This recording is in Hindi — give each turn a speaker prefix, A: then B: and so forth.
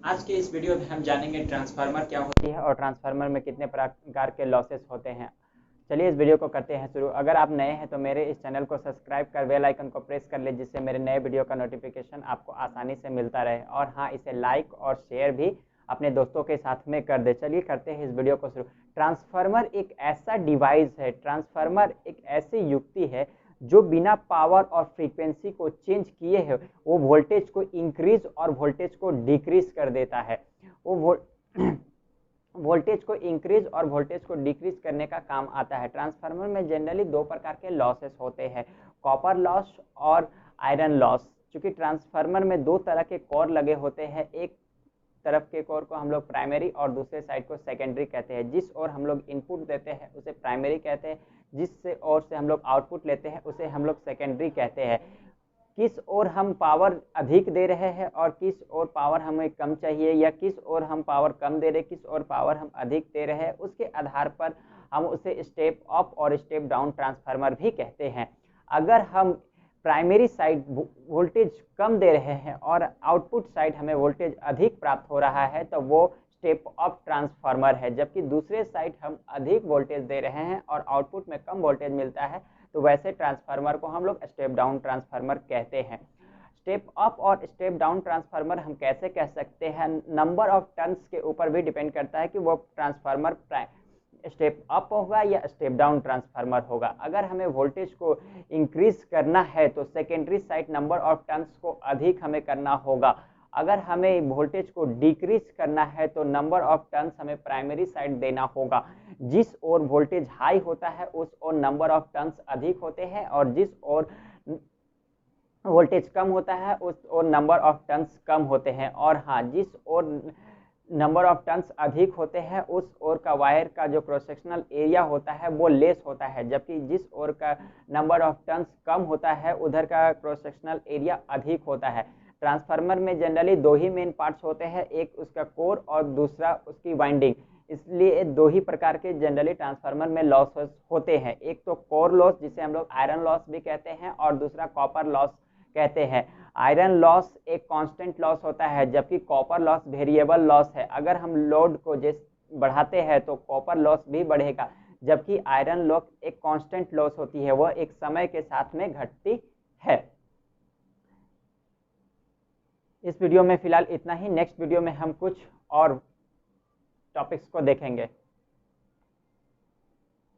A: आज के इस वीडियो में हम जानेंगे ट्रांसफार्मर क्या होती है और ट्रांसफार्मर में कितने प्रकार के लॉसेस होते हैं। चलिए इस वीडियो को करते हैं शुरू। अगर आप नए हैं तो मेरे इस चैनल को सब्सक्राइब कर बेल आइकन को प्रेस कर ले, जिससे मेरे नए वीडियो का नोटिफिकेशन आपको आसानी से मिलता रहे। और हाँ, इसे लाइक और शेयर भी अपने दोस्तों के साथ में कर दे। चलिए करते हैं इस वीडियो को शुरू। ट्रांसफार्मर एक ऐसा डिवाइस है, ट्रांसफार्मर एक ऐसी युक्ति है जो बिना पावर और फ्रीक्वेंसी को चेंज किए है वो वोल्टेज को इंक्रीज और वोल्टेज को डिक्रीज कर देता है। वो वोल्टेज को इंक्रीज और वोल्टेज को डिक्रीज करने का काम आता है। ट्रांसफार्मर में जनरली दो प्रकार के लॉसेस होते हैं, कॉपर लॉस और आयरन लॉस। क्योंकि ट्रांसफार्मर में दो तरह के कोर लगे होते हैं, एक तरफ के कोर को हम लोग प्राइमरी और दूसरे साइड को सेकेंडरी कहते हैं। जिस ओर हम लोग इनपुट देते हैं उसे प्राइमरी कहते हैं, जिस ओर से हम लोग आउटपुट लेते हैं उसे हम लोग सेकेंडरी कहते हैं। किस ओर हम पावर अधिक दे रहे हैं और किस ओर पावर हमें कम चाहिए, या किस ओर हम पावर कम दे रहे हैं, किस ओर पावर हम अधिक दे रहे हैं, उसके आधार पर हम उसे स्टेप अप और स्टेप डाउन ट्रांसफार्मर भी कहते हैं। अगर हम प्राइमरी साइड वोल्टेज कम दे रहे हैं और आउटपुट साइड हमें वोल्टेज अधिक प्राप्त हो रहा है तो वो स्टेप अप ट्रांसफार्मर है। जबकि दूसरे साइड हम अधिक वोल्टेज दे रहे हैं और आउटपुट में कम वोल्टेज मिलता है तो वैसे ट्रांसफार्मर को हम लोग स्टेप डाउन ट्रांसफार्मर कहते हैं। स्टेप अप और स्टेप डाउन ट्रांसफार्मर हम कैसे कह सकते हैं, नंबर ऑफ टर्न्स के ऊपर भी डिपेंड करता है कि वो ट्रांसफार्मर स्टेप अप होगा या स्टेप डाउन ट्रांसफार्मर होगा। अगर हमें वोल्टेज को इंक्रीज करना है तो secondary side number of turns को अधिक हमें करना होगा। अगर हमें वोल्टेज को डिक्रीज करना है तो नंबर ऑफ टर्न्स हमें प्राइमरी साइड देना होगा। जिस ओर वोल्टेज हाई होता है उस ओर नंबर ऑफ टर्न्स अधिक होते हैं, और जिस ओर वोल्टेज कम होता है उस ओर नंबर ऑफ टर्न्स कम होते हैं। और हाँ, जिस ओर नंबर ऑफ टर्न्स अधिक होते हैं उस ओर का वायर का जो क्रॉस सेक्शनल एरिया होता है वो लेस होता है, जबकि जिस ओर का नंबर ऑफ टर्न्स कम होता है उधर का क्रॉस सेक्शनल एरिया अधिक होता है। ट्रांसफार्मर में जनरली दो ही मेन पार्ट्स होते हैं, एक उसका कोर और दूसरा उसकी वाइंडिंग। इसलिए दो ही प्रकार के जनरली ट्रांसफार्मर में लॉस होते हैं, एक तो कोर लॉस जिसे हम लोग आयरन लॉस भी कहते हैं और दूसरा कॉपर लॉस कहते हैं। आयरन लॉस एक कांस्टेंट लॉस होता है, जबकि कॉपर लॉस वेरिएबल लॉस है। अगर हम लोड को बढ़ाते हैं तो कॉपर लॉस भी बढ़ेगा, जबकि आयरन लॉस एक कांस्टेंट लॉस होती है, वह एक समय के साथ में घटती है। इस वीडियो में फिलहाल इतना ही। नेक्स्ट वीडियो में हम कुछ और टॉपिक्स को देखेंगे।